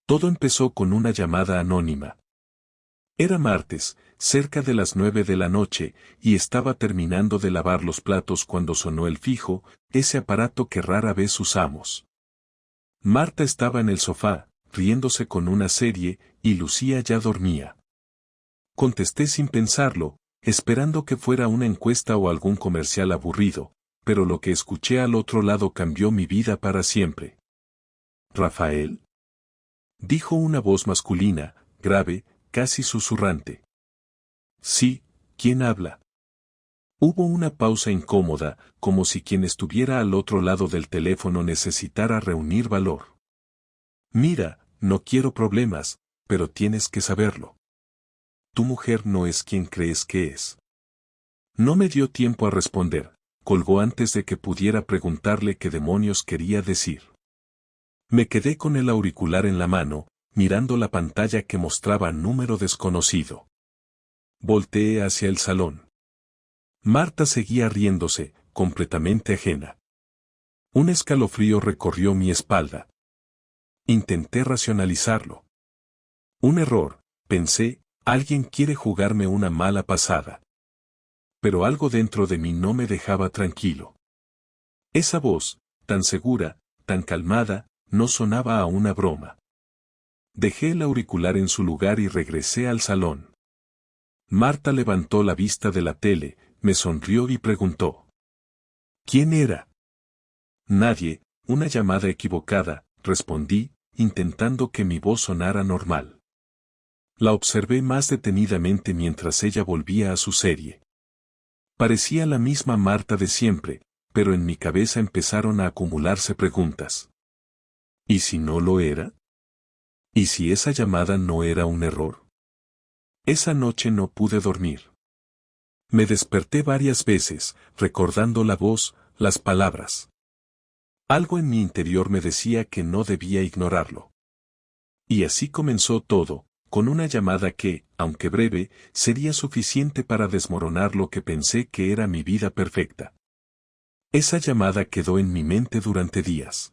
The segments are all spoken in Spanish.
Todo empezó con una llamada anónima. Era martes, cerca de las 9 de la noche, y estaba terminando de lavar los platos cuando sonó el fijo, ese aparato que rara vez usamos. Marta estaba en el sofá, riéndose con una serie, y Lucía ya dormía. Contesté sin pensarlo, esperando que fuera una encuesta o algún comercial aburrido, pero lo que escuché al otro lado cambió mi vida para siempre. ¿Rafael? Dijo una voz masculina, grave, casi susurrante. Sí, ¿quién habla? Hubo una pausa incómoda, como si quien estuviera al otro lado del teléfono necesitara reunir valor. Mira, no quiero problemas, pero tienes que saberlo. Tu mujer no es quien crees que es. No me dio tiempo a responder, colgó antes de que pudiera preguntarle qué demonios quería decir. Me quedé con el auricular en la mano, mirando la pantalla que mostraba número desconocido. Volteé hacia el salón. Marta seguía riéndose, completamente ajena. Un escalofrío recorrió mi espalda. Intenté racionalizarlo. Un error, pensé, alguien quiere jugarme una mala pasada. Pero algo dentro de mí no me dejaba tranquilo. Esa voz, tan segura, tan calmada, no sonaba a una broma. Dejé el auricular en su lugar y regresé al salón. Marta levantó la vista de la tele, me sonrió y preguntó. ¿Quién era? Nadie, una llamada equivocada, respondí, intentando que mi voz sonara normal. La observé más detenidamente mientras ella volvía a su serie. Parecía la misma Marta de siempre, pero en mi cabeza empezaron a acumularse preguntas. ¿Y si no lo era? ¿Y si esa llamada no era un error? Esa noche no pude dormir. Me desperté varias veces, recordando la voz, las palabras. Algo en mi interior me decía que no debía ignorarlo. Y así comenzó todo, con una llamada que, aunque breve, sería suficiente para desmoronar lo que pensé que era mi vida perfecta. Esa llamada quedó en mi mente durante días.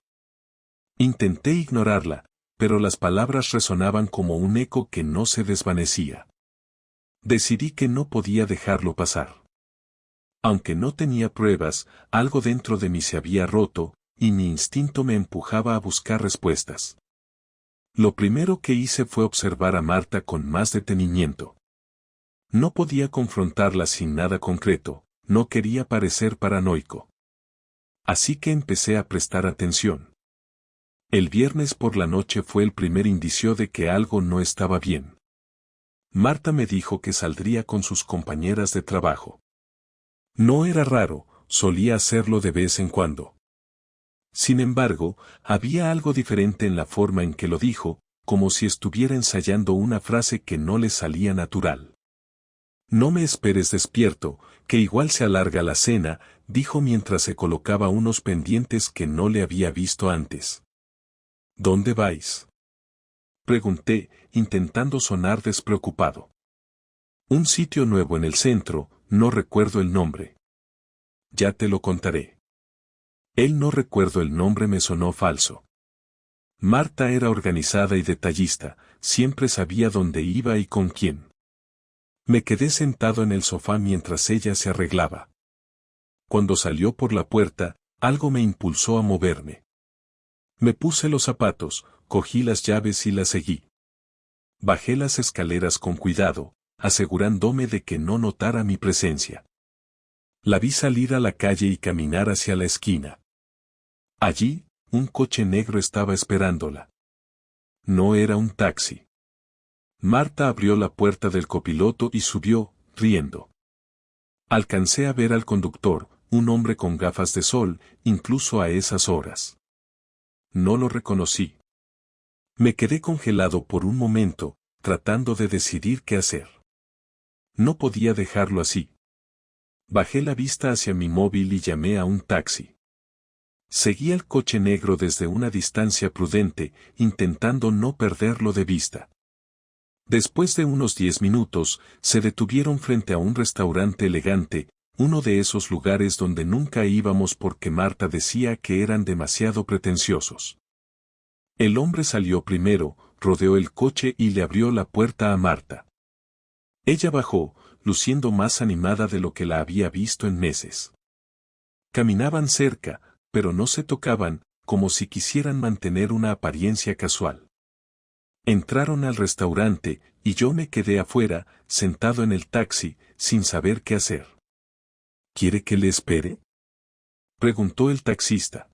Intenté ignorarla, pero las palabras resonaban como un eco que no se desvanecía. Decidí que no podía dejarlo pasar. Aunque no tenía pruebas, algo dentro de mí se había roto, y mi instinto me empujaba a buscar respuestas. Lo primero que hice fue observar a Marta con más detenimiento. No podía confrontarla sin nada concreto, no quería parecer paranoico. Así que empecé a prestar atención. El viernes por la noche fue el primer indicio de que algo no estaba bien. Marta me dijo que saldría con sus compañeras de trabajo. No era raro, solía hacerlo de vez en cuando. Sin embargo, había algo diferente en la forma en que lo dijo, como si estuviera ensayando una frase que no le salía natural. No me esperes despierto, que igual se alarga la cena, dijo mientras se colocaba unos pendientes que no le había visto antes. ¿Dónde vais? Pregunté, intentando sonar despreocupado. Un sitio nuevo en el centro, no recuerdo el nombre. Ya te lo contaré. El no recuerdo el nombre me sonó falso. Marta era organizada y detallista, siempre sabía dónde iba y con quién. Me quedé sentado en el sofá mientras ella se arreglaba. Cuando salió por la puerta, algo me impulsó a moverme. Me puse los zapatos, cogí las llaves y las seguí. Bajé las escaleras con cuidado, asegurándome de que no notara mi presencia. La vi salir a la calle y caminar hacia la esquina. Allí, un coche negro estaba esperándola. No era un taxi. Marta abrió la puerta del copiloto y subió, riendo. Alcancé a ver al conductor, un hombre con gafas de sol, incluso a esas horas. No lo reconocí. Me quedé congelado por un momento, tratando de decidir qué hacer. No podía dejarlo así. Bajé la vista hacia mi móvil y llamé a un taxi. Seguí el coche negro desde una distancia prudente, intentando no perderlo de vista. Después de unos 10 minutos, se detuvieron frente a un restaurante elegante, uno de esos lugares donde nunca íbamos porque Marta decía que eran demasiado pretenciosos. El hombre salió primero, rodeó el coche y le abrió la puerta a Marta. Ella bajó, luciendo más animada de lo que la había visto en meses. Caminaban cerca, pero no se tocaban, como si quisieran mantener una apariencia casual. Entraron al restaurante, y yo me quedé afuera, sentado en el taxi, sin saber qué hacer. ¿Quiere que le espere?, preguntó el taxista.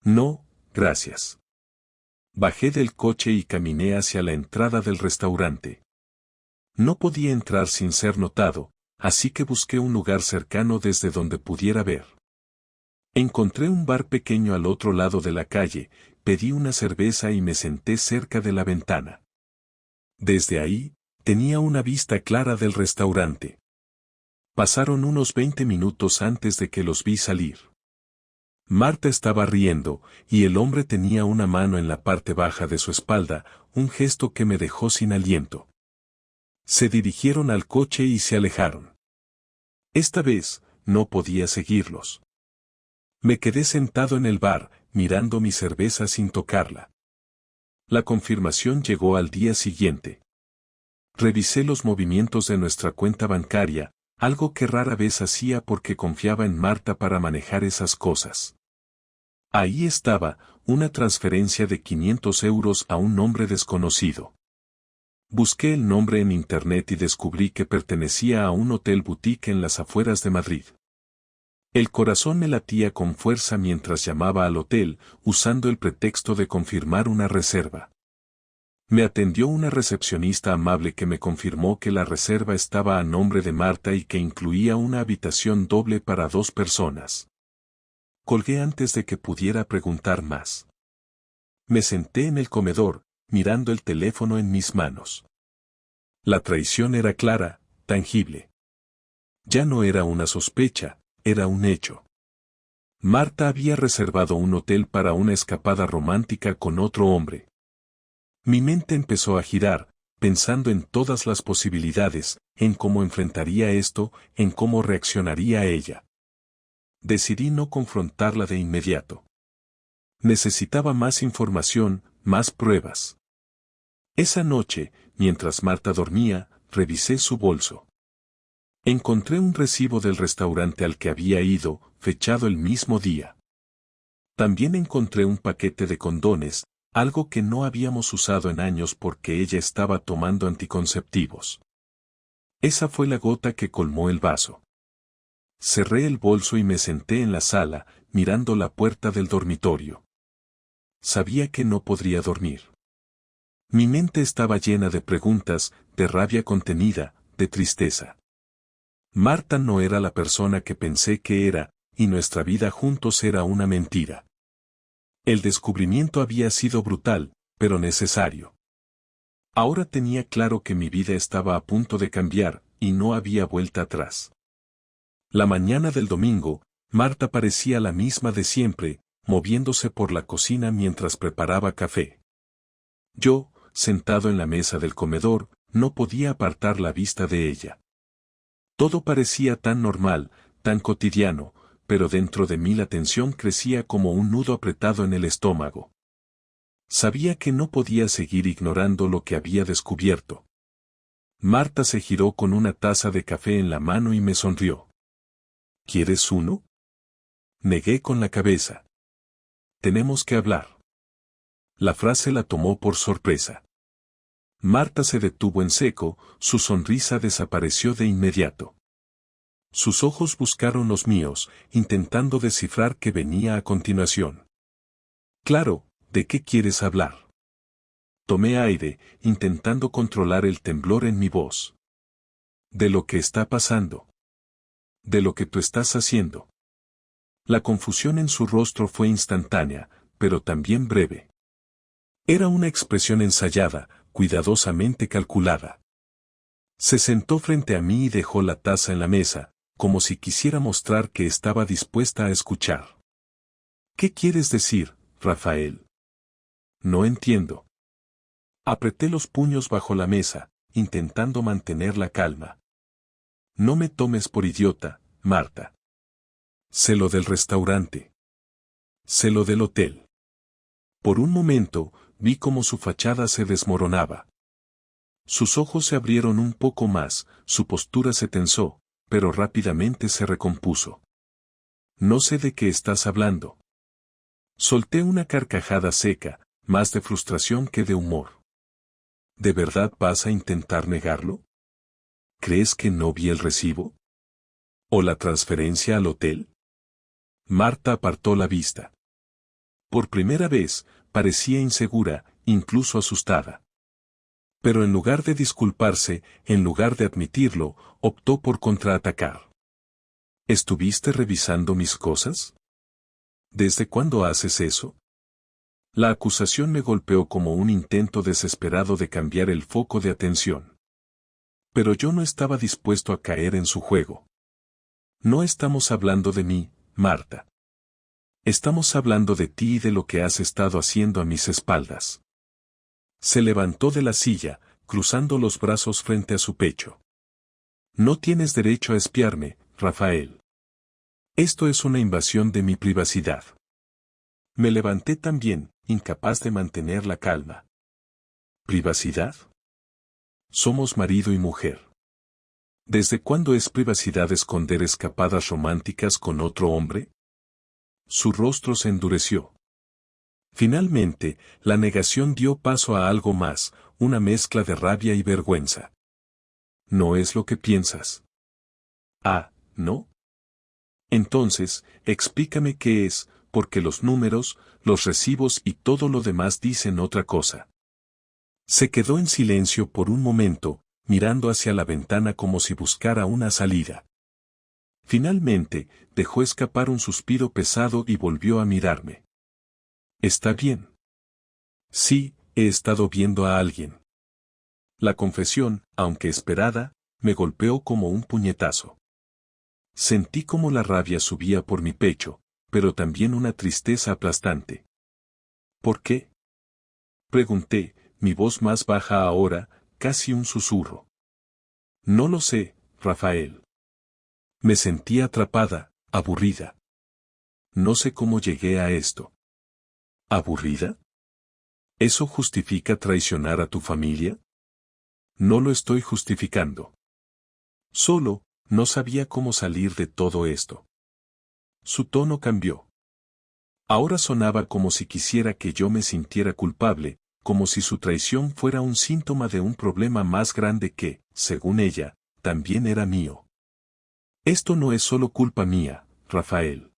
No, gracias. Bajé del coche y caminé hacia la entrada del restaurante. No podía entrar sin ser notado, así que busqué un lugar cercano desde donde pudiera ver. Encontré un bar pequeño al otro lado de la calle, pedí una cerveza y me senté cerca de la ventana. Desde ahí, tenía una vista clara del restaurante. Pasaron unos 20 minutos antes de que los vi salir. Marta estaba riendo, y el hombre tenía una mano en la parte baja de su espalda, un gesto que me dejó sin aliento. Se dirigieron al coche y se alejaron. Esta vez, no podía seguirlos. Me quedé sentado en el bar, mirando mi cerveza sin tocarla. La confirmación llegó al día siguiente. Revisé los movimientos de nuestra cuenta bancaria, algo que rara vez hacía porque confiaba en Marta para manejar esas cosas. Ahí estaba, una transferencia de 500 euros a un nombre desconocido. Busqué el nombre en internet y descubrí que pertenecía a un hotel boutique en las afueras de Madrid. El corazón me latía con fuerza mientras llamaba al hotel, usando el pretexto de confirmar una reserva. Me atendió una recepcionista amable que me confirmó que la reserva estaba a nombre de Marta y que incluía una habitación doble para 2 personas. Colgué antes de que pudiera preguntar más. Me senté en el comedor, mirando el teléfono en mis manos. La traición era clara, tangible. Ya no era una sospecha, era un hecho. Marta había reservado un hotel para una escapada romántica con otro hombre. Mi mente empezó a girar, pensando en todas las posibilidades, en cómo enfrentaría esto, en cómo reaccionaría ella. Decidí no confrontarla de inmediato. Necesitaba más información, más pruebas. Esa noche, mientras Marta dormía, revisé su bolso. Encontré un recibo del restaurante al que había ido, fechado el mismo día. También encontré un paquete de condones, algo que no habíamos usado en años porque ella estaba tomando anticonceptivos. Esa fue la gota que colmó el vaso. Cerré el bolso y me senté en la sala, mirando la puerta del dormitorio. Sabía que no podría dormir. Mi mente estaba llena de preguntas, de rabia contenida, de tristeza. Marta no era la persona que pensé que era, y nuestra vida juntos era una mentira. El descubrimiento había sido brutal, pero necesario. Ahora tenía claro que mi vida estaba a punto de cambiar, y no había vuelta atrás. La mañana del domingo, Marta parecía la misma de siempre, moviéndose por la cocina mientras preparaba café. Yo, sentado en la mesa del comedor, no podía apartar la vista de ella. Todo parecía tan normal, tan cotidiano, pero dentro de mí la tensión crecía como un nudo apretado en el estómago. Sabía que no podía seguir ignorando lo que había descubierto. Marta se giró con una taza de café en la mano y me sonrió. ¿Quieres uno? Negué con la cabeza. Tenemos que hablar. La frase la tomó por sorpresa. Marta se detuvo en seco, su sonrisa desapareció de inmediato. Sus ojos buscaron los míos, intentando descifrar qué venía a continuación. Claro, ¿de qué quieres hablar? Tomé aire, intentando controlar el temblor en mi voz. De lo que está pasando. De lo que tú estás haciendo. La confusión en su rostro fue instantánea, pero también breve. Era una expresión ensayada, cuidadosamente calculada. Se sentó frente a mí y dejó la taza en la mesa, como si quisiera mostrar que estaba dispuesta a escuchar. ¿Qué quieres decir, Rafael? No entiendo. Apreté los puños bajo la mesa, intentando mantener la calma. No me tomes por idiota, Marta. Sé lo del restaurante. Sé lo del hotel. Por un momento, vi cómo su fachada se desmoronaba. Sus ojos se abrieron un poco más, su postura se tensó, pero rápidamente se recompuso. No sé de qué estás hablando. Solté una carcajada seca, más de frustración que de humor. ¿De verdad vas a intentar negarlo? ¿Crees que no vi el recibo? ¿O la transferencia al hotel? Marta apartó la vista. Por primera vez, parecía insegura, incluso asustada. Pero en lugar de disculparse, en lugar de admitirlo, optó por contraatacar. ¿Estuviste revisando mis cosas? ¿Desde cuándo haces eso? La acusación me golpeó como un intento desesperado de cambiar el foco de atención. Pero yo no estaba dispuesto a caer en su juego. No estamos hablando de mí, Marta. Estamos hablando de ti y de lo que has estado haciendo a mis espaldas. Se levantó de la silla, cruzando los brazos frente a su pecho. No tienes derecho a espiarme, Rafael. Esto es una invasión de mi privacidad. Me levanté también, incapaz de mantener la calma. ¿Privacidad? Somos marido y mujer. ¿Desde cuándo es privacidad esconder escapadas románticas con otro hombre? Su rostro se endureció. Finalmente, la negación dio paso a algo más, una mezcla de rabia y vergüenza. ¿No es lo que piensas? Ah, ¿no? Entonces, explícame qué es, porque los números, los recibos y todo lo demás dicen otra cosa. Se quedó en silencio por un momento, mirando hacia la ventana como si buscara una salida. Finalmente, dejó escapar un suspiro pesado y volvió a mirarme. ¿Está bien? Sí, he estado viendo a alguien. La confesión, aunque esperada, me golpeó como un puñetazo. Sentí como la rabia subía por mi pecho, pero también una tristeza aplastante. ¿Por qué? Pregunté, mi voz más baja ahora, casi un susurro. No lo sé, Rafael. Me sentí atrapada, aburrida. No sé cómo llegué a esto. ¿Aburrida? ¿Eso justifica traicionar a tu familia? No lo estoy justificando. Solo, no sabía cómo salir de todo esto. Su tono cambió. Ahora sonaba como si quisiera que yo me sintiera culpable, como si su traición fuera un síntoma de un problema más grande que, según ella, también era mío. Esto no es solo culpa mía, Rafael.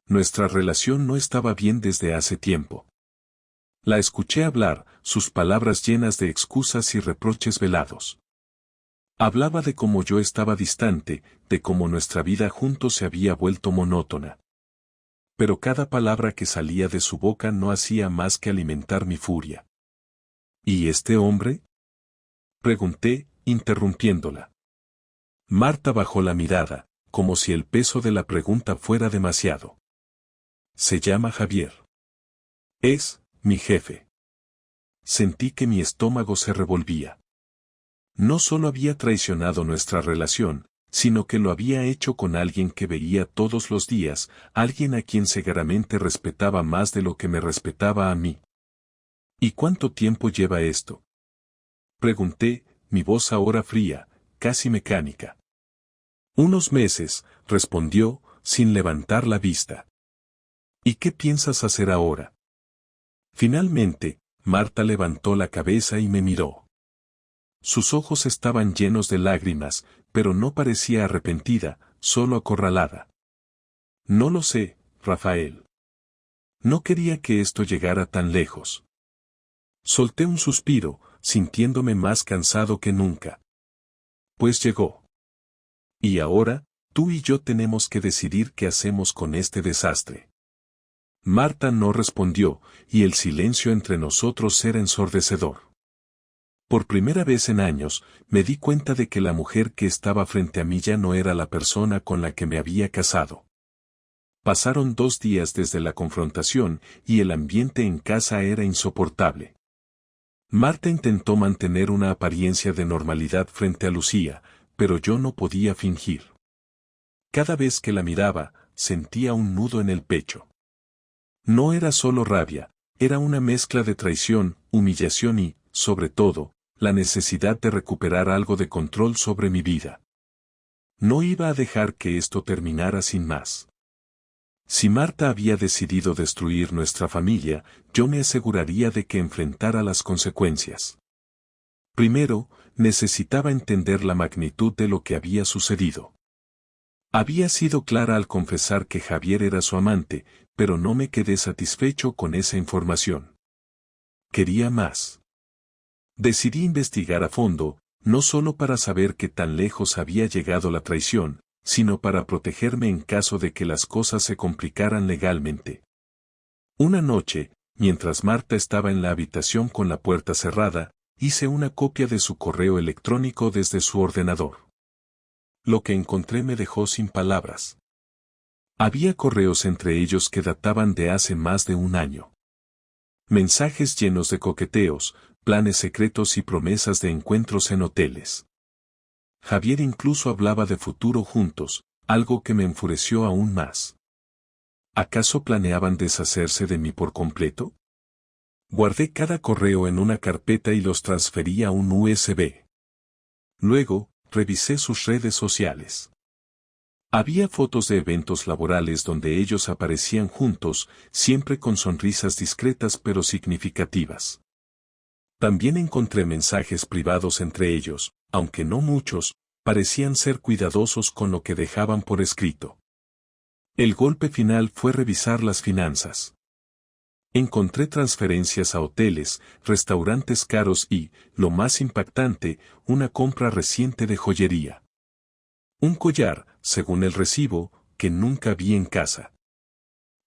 Nuestra relación no estaba bien desde hace tiempo. La escuché hablar, sus palabras llenas de excusas y reproches velados. Hablaba de cómo yo estaba distante, de cómo nuestra vida juntos se había vuelto monótona. Pero cada palabra que salía de su boca no hacía más que alimentar mi furia. ¿Y este hombre? Pregunté, interrumpiéndola. Marta bajó la mirada, como si el peso de la pregunta fuera demasiado. Se llama Javier. Es mi jefe. Sentí que mi estómago se revolvía. No solo había traicionado nuestra relación, sino que lo había hecho con alguien que veía todos los días, alguien a quien seguramente respetaba más de lo que me respetaba a mí. ¿Y cuánto tiempo lleva esto? Pregunté, mi voz ahora fría, casi mecánica. Unos meses, respondió, sin levantar la vista. ¿Y qué piensas hacer ahora? Finalmente, Marta levantó la cabeza y me miró. Sus ojos estaban llenos de lágrimas, pero no parecía arrepentida, solo acorralada. No lo sé, Rafael. No quería que esto llegara tan lejos. Solté un suspiro, sintiéndome más cansado que nunca. Pues llegó. Y ahora, tú y yo tenemos que decidir qué hacemos con este desastre. Marta no respondió, y el silencio entre nosotros era ensordecedor. Por primera vez en años, me di cuenta de que la mujer que estaba frente a mí ya no era la persona con la que me había casado. Pasaron 2 días desde la confrontación, y el ambiente en casa era insoportable. Marta intentó mantener una apariencia de normalidad frente a Lucía, pero yo no podía fingir. Cada vez que la miraba, sentía un nudo en el pecho. No era solo rabia, era una mezcla de traición, humillación y, sobre todo, la necesidad de recuperar algo de control sobre mi vida. No iba a dejar que esto terminara sin más. Si Marta había decidido destruir nuestra familia, yo me aseguraría de que enfrentara las consecuencias. Primero, necesitaba entender la magnitud de lo que había sucedido. Había sido clara al confesar que Javier era su amante, pero no me quedé satisfecho con esa información. Quería más. Decidí investigar a fondo, no solo para saber qué tan lejos había llegado la traición, sino para protegerme en caso de que las cosas se complicaran legalmente. Una noche, mientras Marta estaba en la habitación con la puerta cerrada, hice una copia de su correo electrónico desde su ordenador. Lo que encontré me dejó sin palabras. Había correos entre ellos que databan de hace más de un año. Mensajes llenos de coqueteos, planes secretos y promesas de encuentros en hoteles. Javier incluso hablaba de futuro juntos, algo que me enfureció aún más. ¿Acaso planeaban deshacerse de mí por completo? Guardé cada correo en una carpeta y los transferí a un USB. Luego, revisé sus redes sociales. Había fotos de eventos laborales donde ellos aparecían juntos, siempre con sonrisas discretas pero significativas. También encontré mensajes privados entre ellos, aunque no muchos, parecían ser cuidadosos con lo que dejaban por escrito. El golpe final fue revisar las finanzas. Encontré transferencias a hoteles, restaurantes caros y, lo más impactante, una compra reciente de joyería. Un collar, según el recibo, que nunca vi en casa.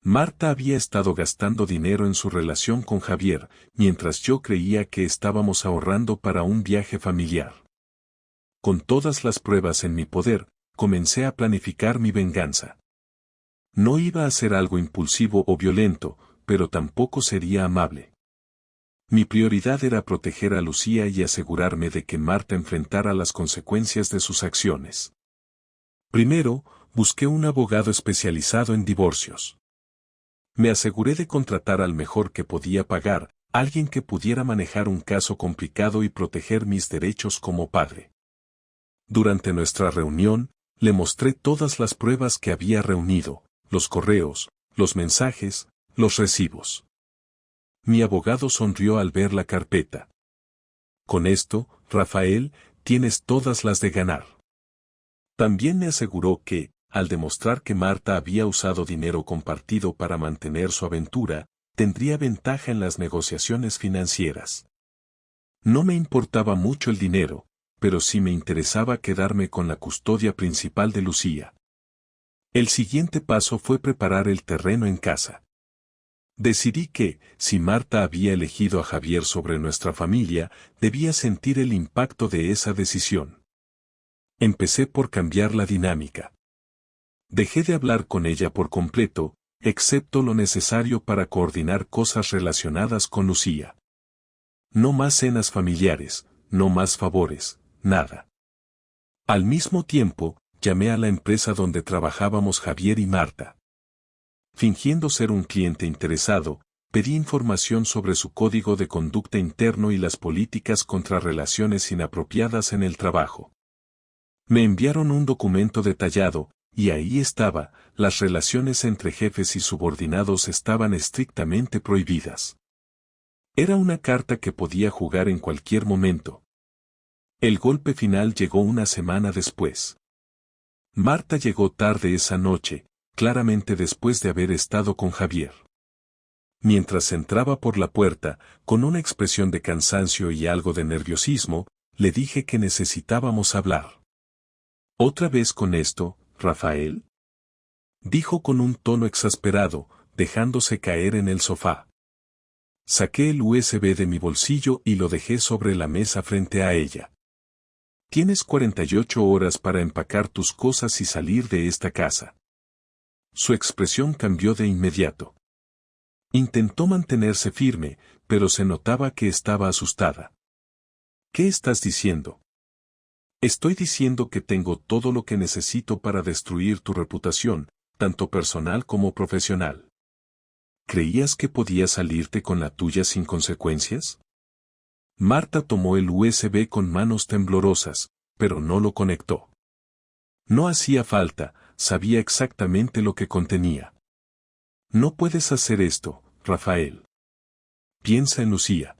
Marta había estado gastando dinero en su relación con Javier, mientras yo creía que estábamos ahorrando para un viaje familiar. Con todas las pruebas en mi poder, comencé a planificar mi venganza. No iba a ser algo impulsivo o violento, pero tampoco sería amable. Mi prioridad era proteger a Lucía y asegurarme de que Marta enfrentara las consecuencias de sus acciones. Primero, busqué un abogado especializado en divorcios. Me aseguré de contratar al mejor que podía pagar, alguien que pudiera manejar un caso complicado y proteger mis derechos como padre. Durante nuestra reunión, le mostré todas las pruebas que había reunido, los correos, los mensajes, los recibos. Mi abogado sonrió al ver la carpeta. Con esto, Rafael, tienes todas las de ganar. También me aseguró que, al demostrar que Marta había usado dinero compartido para mantener su aventura, tendría ventaja en las negociaciones financieras. No me importaba mucho el dinero, pero sí me interesaba quedarme con la custodia principal de Lucía. El siguiente paso fue preparar el terreno en casa. Decidí que, si Marta había elegido a Javier sobre nuestra familia, debía sentir el impacto de esa decisión. Empecé por cambiar la dinámica. Dejé de hablar con ella por completo, excepto lo necesario para coordinar cosas relacionadas con Lucía. No más cenas familiares, no más favores, nada. Al mismo tiempo, llamé a la empresa donde trabajábamos Javier y Marta. Fingiendo ser un cliente interesado, pedí información sobre su código de conducta interno y las políticas contra relaciones inapropiadas en el trabajo. Me enviaron un documento detallado, y ahí estaba, las relaciones entre jefes y subordinados estaban estrictamente prohibidas. Era una carta que podía jugar en cualquier momento. El golpe final llegó una semana después. Marta llegó tarde esa noche, claramente después de haber estado con Javier. Mientras entraba por la puerta, con una expresión de cansancio y algo de nerviosismo, le dije que necesitábamos hablar. ¿Otra vez con esto, Rafael? Dijo con un tono exasperado, dejándose caer en el sofá. Saqué el USB de mi bolsillo y lo dejé sobre la mesa frente a ella. Tienes 48 horas para empacar tus cosas y salir de esta casa. Su expresión cambió de inmediato. Intentó mantenerse firme, pero se notaba que estaba asustada. ¿Qué estás diciendo? Estoy diciendo que tengo todo lo que necesito para destruir tu reputación, tanto personal como profesional. ¿Creías que podías salirte con la tuya sin consecuencias? Marta tomó el USB con manos temblorosas, pero no lo conectó. No hacía falta, sabía exactamente lo que contenía. No puedes hacer esto, Rafael. Piensa en Lucía.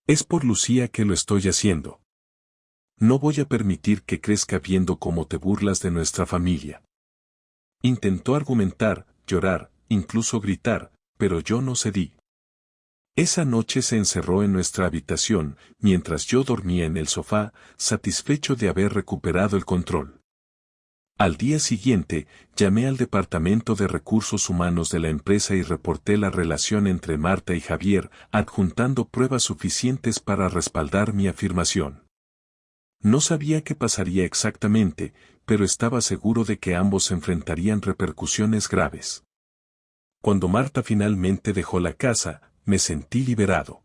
Es por Lucía que lo estoy haciendo. No voy a permitir que crezca viendo cómo te burlas de nuestra familia. Intentó argumentar, llorar, incluso gritar, pero yo no cedí. Esa noche se encerró en nuestra habitación, mientras yo dormía en el sofá, satisfecho de haber recuperado el control. Al día siguiente, llamé al Departamento de Recursos Humanos de la empresa y reporté la relación entre Marta y Javier, adjuntando pruebas suficientes para respaldar mi afirmación. No sabía qué pasaría exactamente, pero estaba seguro de que ambos enfrentarían repercusiones graves. Cuando Marta finalmente dejó la casa, me sentí liberado.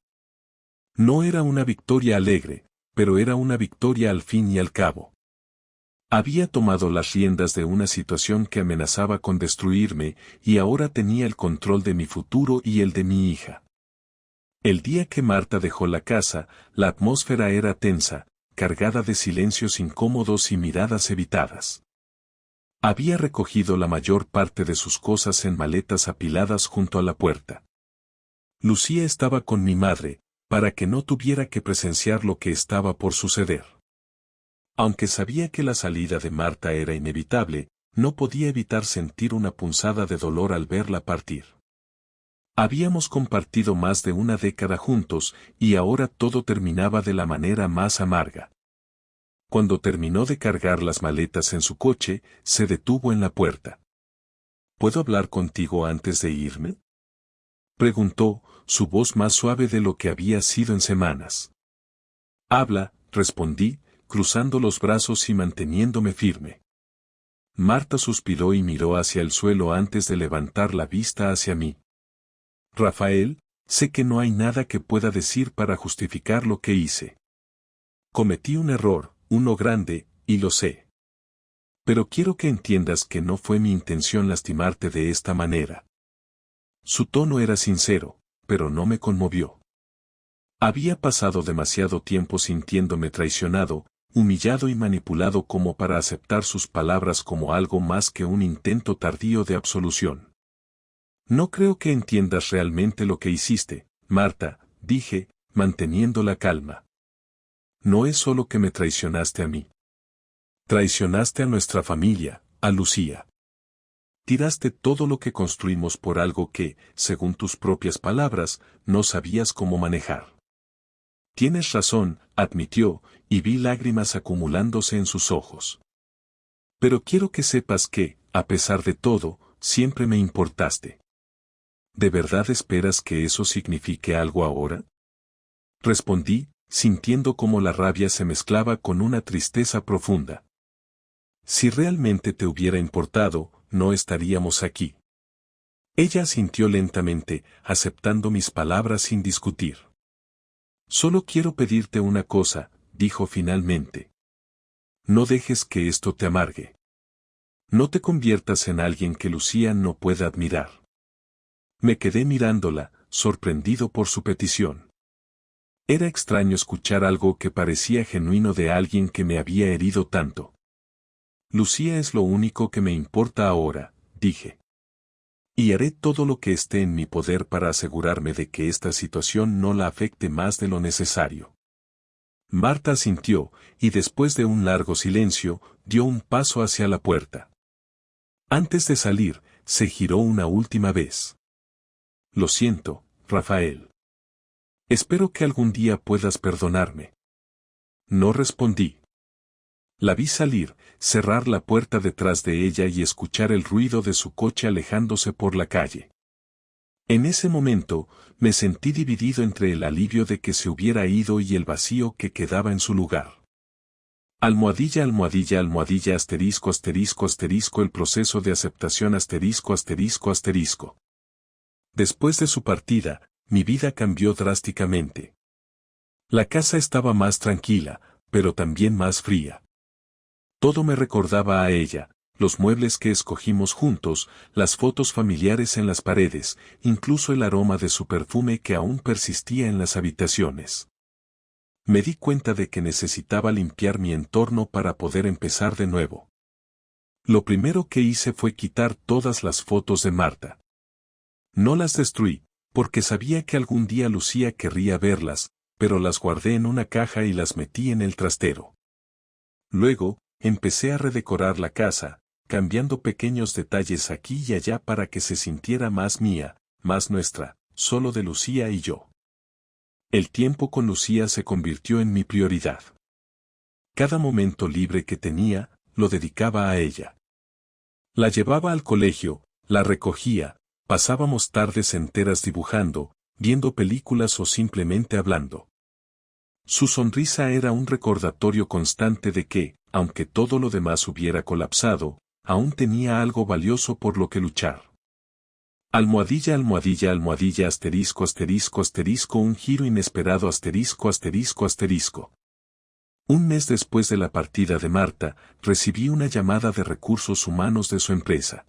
No era una victoria alegre, pero era una victoria al fin y al cabo. Había tomado las riendas de una situación que amenazaba con destruirme, y ahora tenía el control de mi futuro y el de mi hija. El día que Marta dejó la casa, la atmósfera era tensa, cargada de silencios incómodos y miradas evitadas. Había recogido la mayor parte de sus cosas en maletas apiladas junto a la puerta. Lucía estaba con mi madre, para que no tuviera que presenciar lo que estaba por suceder. Aunque sabía que la salida de Marta era inevitable, no podía evitar sentir una punzada de dolor al verla partir. Habíamos compartido más de una década juntos, y ahora todo terminaba de la manera más amarga. Cuando terminó de cargar las maletas en su coche, se detuvo en la puerta. ¿Puedo hablar contigo antes de irme?, preguntó, su voz más suave de lo que había sido en semanas. Habla, respondí, cruzando los brazos y manteniéndome firme. Marta suspiró y miró hacia el suelo antes de levantar la vista hacia mí. Rafael, sé que no hay nada que pueda decir para justificar lo que hice. Cometí un error, uno grande, y lo sé. Pero quiero que entiendas que no fue mi intención lastimarte de esta manera. Su tono era sincero, pero no me conmovió. Había pasado demasiado tiempo sintiéndome traicionado, humillado y manipulado como para aceptar sus palabras como algo más que un intento tardío de absolución. No creo que entiendas realmente lo que hiciste, Marta, dije, manteniendo la calma. No es solo que me traicionaste a mí. Traicionaste a nuestra familia, a Lucía. Tiraste todo lo que construimos por algo que, según tus propias palabras, no sabías cómo manejar. Tienes razón, admitió, y vi lágrimas acumulándose en sus ojos. Pero quiero que sepas que, a pesar de todo, siempre me importaste. ¿De verdad esperas que eso signifique algo ahora?, respondí, sintiendo cómo la rabia se mezclaba con una tristeza profunda. Si realmente te hubiera importado, no estaríamos aquí. Ella asintió lentamente, aceptando mis palabras sin discutir. Solo quiero pedirte una cosa, dijo finalmente. No dejes que esto te amargue. No te conviertas en alguien que Lucía no pueda admirar. Me quedé mirándola, sorprendido por su petición. Era extraño escuchar algo que parecía genuino de alguien que me había herido tanto. Lucía es lo único que me importa ahora, dije. Y haré todo lo que esté en mi poder para asegurarme de que esta situación no la afecte más de lo necesario. Marta asintió, y después de un largo silencio, dio un paso hacia la puerta. Antes de salir, se giró una última vez. Lo siento, Rafael. Espero que algún día puedas perdonarme. No respondí. La vi salir, cerrar la puerta detrás de ella y escuchar el ruido de su coche alejándose por la calle. En ese momento, me sentí dividido entre el alivio de que se hubiera ido y el vacío que quedaba en su lugar. Almohadilla, almohadilla, almohadilla, asterisco, asterisco, asterisco, el proceso de aceptación, asterisco, asterisco, asterisco. Después de su partida, mi vida cambió drásticamente. La casa estaba más tranquila, pero también más fría. Todo me recordaba a ella, los muebles que escogimos juntos, las fotos familiares en las paredes, incluso el aroma de su perfume que aún persistía en las habitaciones. Me di cuenta de que necesitaba limpiar mi entorno para poder empezar de nuevo. Lo primero que hice fue quitar todas las fotos de Marta. No las destruí, porque sabía que algún día Lucía querría verlas, pero las guardé en una caja y las metí en el trastero. Luego, empecé a redecorar la casa, cambiando pequeños detalles aquí y allá para que se sintiera más mía, más nuestra, solo de Lucía y yo. El tiempo con Lucía se convirtió en mi prioridad. Cada momento libre que tenía, lo dedicaba a ella. La llevaba al colegio, la recogía, pasábamos tardes enteras dibujando, viendo películas o simplemente hablando. Su sonrisa era un recordatorio constante de que, aunque todo lo demás hubiera colapsado, aún tenía algo valioso por lo que luchar. Almohadilla, almohadilla, almohadilla, asterisco, asterisco, asterisco, un giro inesperado, asterisco, asterisco, asterisco. Un mes después de la partida de Marta, recibí una llamada de recursos humanos de su empresa.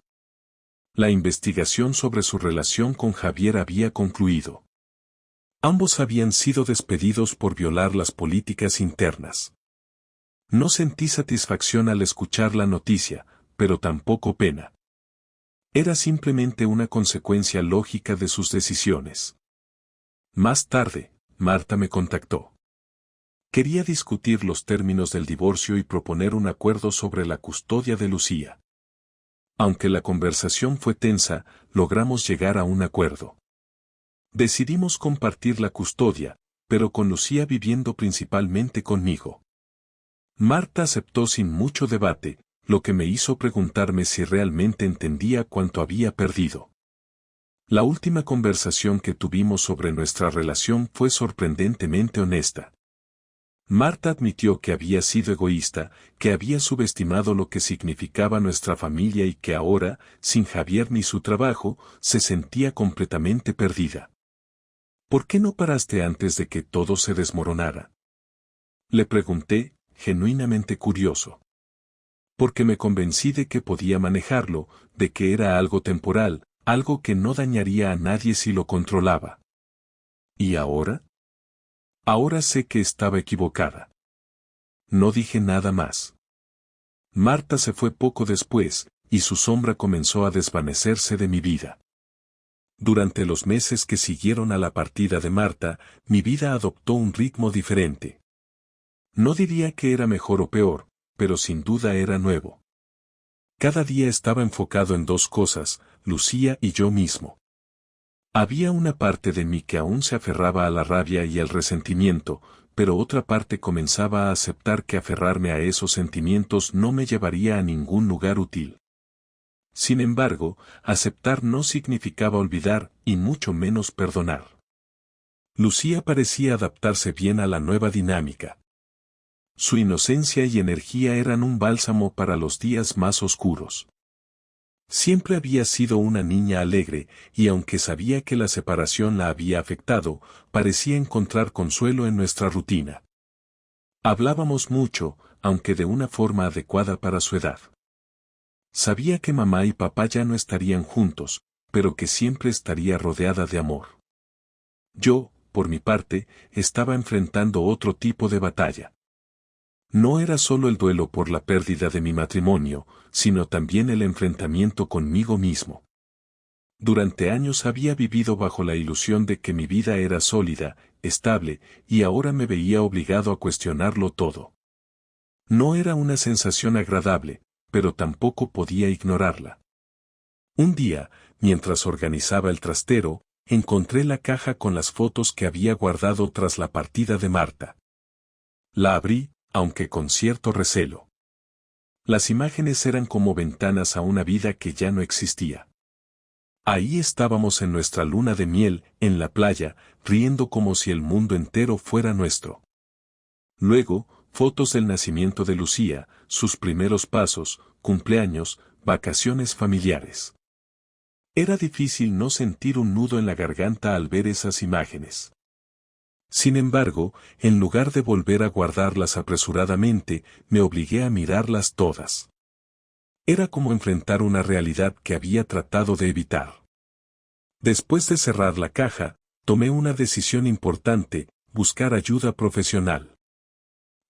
La investigación sobre su relación con Javier había concluido. Ambos habían sido despedidos por violar las políticas internas. No sentí satisfacción al escuchar la noticia, pero tampoco pena. Era simplemente una consecuencia lógica de sus decisiones. Más tarde, Marta me contactó. Quería discutir los términos del divorcio y proponer un acuerdo sobre la custodia de Lucía. Aunque la conversación fue tensa, logramos llegar a un acuerdo. Decidimos compartir la custodia, pero con Lucía viviendo principalmente conmigo. Marta aceptó sin mucho debate, lo que me hizo preguntarme si realmente entendía cuánto había perdido. La última conversación que tuvimos sobre nuestra relación fue sorprendentemente honesta. Marta admitió que había sido egoísta, que había subestimado lo que significaba nuestra familia y que ahora, sin Javier ni su trabajo, se sentía completamente perdida. ¿Por qué no paraste antes de que todo se desmoronara? Le pregunté, genuinamente curioso. Porque me convencí de que podía manejarlo, de que era algo temporal, algo que no dañaría a nadie si lo controlaba. ¿Y ahora? Ahora sé que estaba equivocada. No dije nada más. Marta se fue poco después, y su sombra comenzó a desvanecerse de mi vida. Durante los meses que siguieron a la partida de Marta, mi vida adoptó un ritmo diferente. No diría que era mejor o peor, pero sin duda era nuevo. Cada día estaba enfocado en dos cosas, Lucía y yo mismo. Había una parte de mí que aún se aferraba a la rabia y al resentimiento, pero otra parte comenzaba a aceptar que aferrarme a esos sentimientos no me llevaría a ningún lugar útil. Sin embargo, aceptar no significaba olvidar, y mucho menos perdonar. Lucía parecía adaptarse bien a la nueva dinámica. Su inocencia y energía eran un bálsamo para los días más oscuros. Siempre había sido una niña alegre, y aunque sabía que la separación la había afectado, parecía encontrar consuelo en nuestra rutina. Hablábamos mucho, aunque de una forma adecuada para su edad. Sabía que mamá y papá ya no estarían juntos, pero que siempre estaría rodeada de amor. Yo, por mi parte, estaba enfrentando otro tipo de batalla. No era solo el duelo por la pérdida de mi matrimonio, sino también el enfrentamiento conmigo mismo. Durante años había vivido bajo la ilusión de que mi vida era sólida, estable, y ahora me veía obligado a cuestionarlo todo. No era una sensación agradable, pero tampoco podía ignorarla. Un día, mientras organizaba el trastero, encontré la caja con las fotos que había guardado tras la partida de Marta. La abrí, aunque con cierto recelo. Las imágenes eran como ventanas a una vida que ya no existía. Ahí estábamos en nuestra luna de miel, en la playa, riendo como si el mundo entero fuera nuestro. Luego, fotos del nacimiento de Lucía, sus primeros pasos, cumpleaños, vacaciones familiares. Era difícil no sentir un nudo en la garganta al ver esas imágenes. Sin embargo, en lugar de volver a guardarlas apresuradamente, me obligué a mirarlas todas. Era como enfrentar una realidad que había tratado de evitar. Después de cerrar la caja, tomé una decisión importante: buscar ayuda profesional.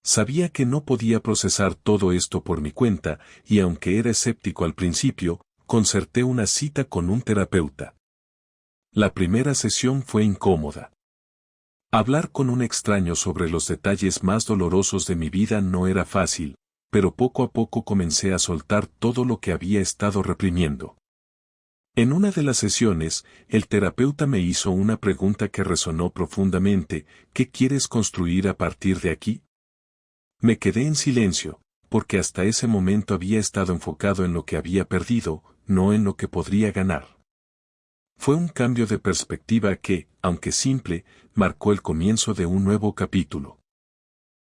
Sabía que no podía procesar todo esto por mi cuenta, y aunque era escéptico al principio, concerté una cita con un terapeuta. La primera sesión fue incómoda. Hablar con un extraño sobre los detalles más dolorosos de mi vida no era fácil, pero poco a poco comencé a soltar todo lo que había estado reprimiendo. En una de las sesiones, el terapeuta me hizo una pregunta que resonó profundamente: ¿qué quieres construir a partir de aquí? Me quedé en silencio, porque hasta ese momento había estado enfocado en lo que había perdido, no en lo que podría ganar. Fue un cambio de perspectiva que, aunque simple, marcó el comienzo de un nuevo capítulo.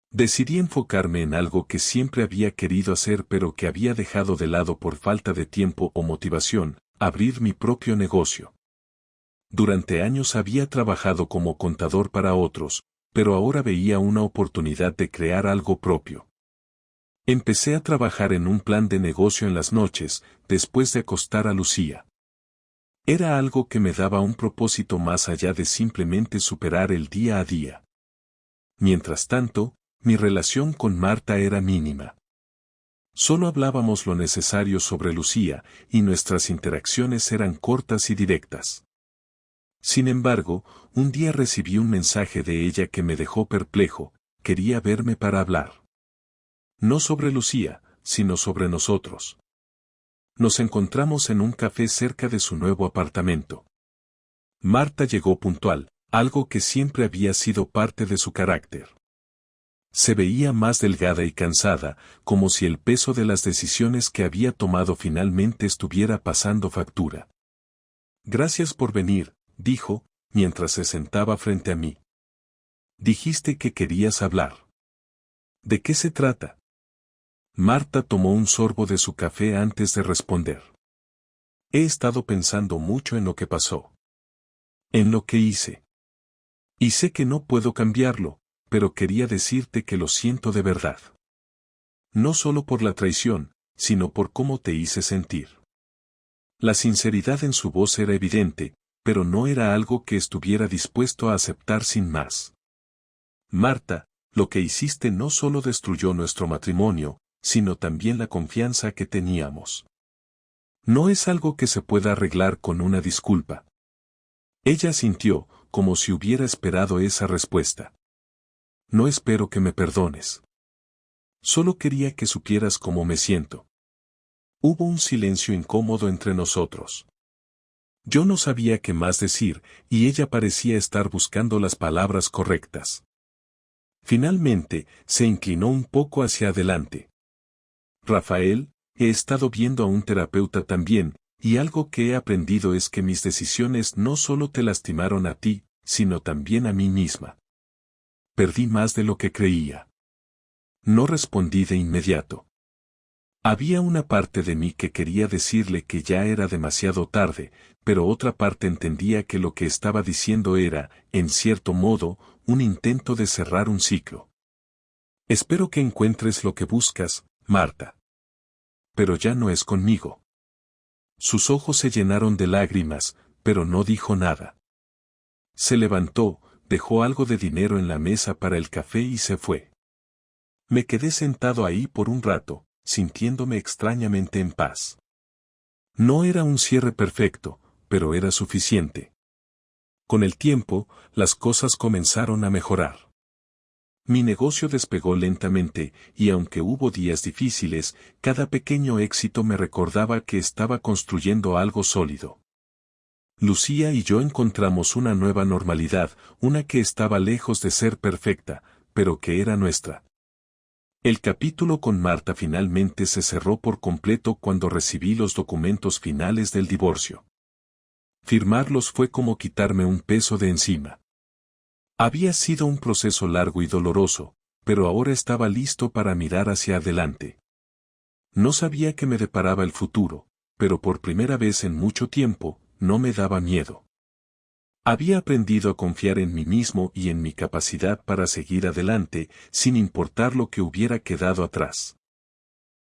Decidí enfocarme en algo que siempre había querido hacer pero que había dejado de lado por falta de tiempo o motivación: abrir mi propio negocio. Durante años había trabajado como contador para otros, pero ahora veía una oportunidad de crear algo propio. Empecé a trabajar en un plan de negocio en las noches, después de acostar a Lucía. Era algo que me daba un propósito más allá de simplemente superar el día a día. Mientras tanto, mi relación con Marta era mínima. Solo hablábamos lo necesario sobre Lucía, y nuestras interacciones eran cortas y directas. Sin embargo, un día recibí un mensaje de ella que me dejó perplejo: quería verme para hablar. No sobre Lucía, sino sobre nosotros. Nos encontramos en un café cerca de su nuevo apartamento. Marta llegó puntual, algo que siempre había sido parte de su carácter. Se veía más delgada y cansada, como si el peso de las decisiones que había tomado finalmente estuviera pasando factura. «Gracias por venir», dijo, mientras se sentaba frente a mí. «Dijiste que querías hablar. ¿De qué se trata?». Marta tomó un sorbo de su café antes de responder. «He estado pensando mucho en lo que pasó. En lo que hice. Y sé que no puedo cambiarlo, pero quería decirte que lo siento de verdad. No solo por la traición, sino por cómo te hice sentir». La sinceridad en su voz era evidente, pero no era algo que estuviera dispuesto a aceptar sin más. «Marta, lo que hiciste no solo destruyó nuestro matrimonio, sino también la confianza que teníamos. No es algo que se pueda arreglar con una disculpa». Ella sintió, como si hubiera esperado esa respuesta. «No espero que me perdones. Solo quería que supieras cómo me siento». Hubo un silencio incómodo entre nosotros. Yo no sabía qué más decir, y ella parecía estar buscando las palabras correctas. Finalmente, se inclinó un poco hacia adelante. «Rafael, he estado viendo a un terapeuta también, y algo que he aprendido es que mis decisiones no solo te lastimaron a ti, sino también a mí misma. Perdí más de lo que creía». No respondí de inmediato. Había una parte de mí que quería decirle que ya era demasiado tarde, pero otra parte entendía que lo que estaba diciendo era, en cierto modo, un intento de cerrar un ciclo. «Espero que encuentres lo que buscas, Marta. Pero ya no es conmigo». Sus ojos se llenaron de lágrimas, pero no dijo nada. Se levantó, dejó algo de dinero en la mesa para el café y se fue. Me quedé sentado ahí por un rato, sintiéndome extrañamente en paz. No era un cierre perfecto, pero era suficiente. Con el tiempo, las cosas comenzaron a mejorar. Mi negocio despegó lentamente, y aunque hubo días difíciles, cada pequeño éxito me recordaba que estaba construyendo algo sólido. Lucía y yo encontramos una nueva normalidad, una que estaba lejos de ser perfecta, pero que era nuestra. El capítulo con Marta finalmente se cerró por completo cuando recibí los documentos finales del divorcio. Firmarlos fue como quitarme un peso de encima. Había sido un proceso largo y doloroso, pero ahora estaba listo para mirar hacia adelante. No sabía qué me deparaba el futuro, pero por primera vez en mucho tiempo, no me daba miedo. Había aprendido a confiar en mí mismo y en mi capacidad para seguir adelante, sin importar lo que hubiera quedado atrás.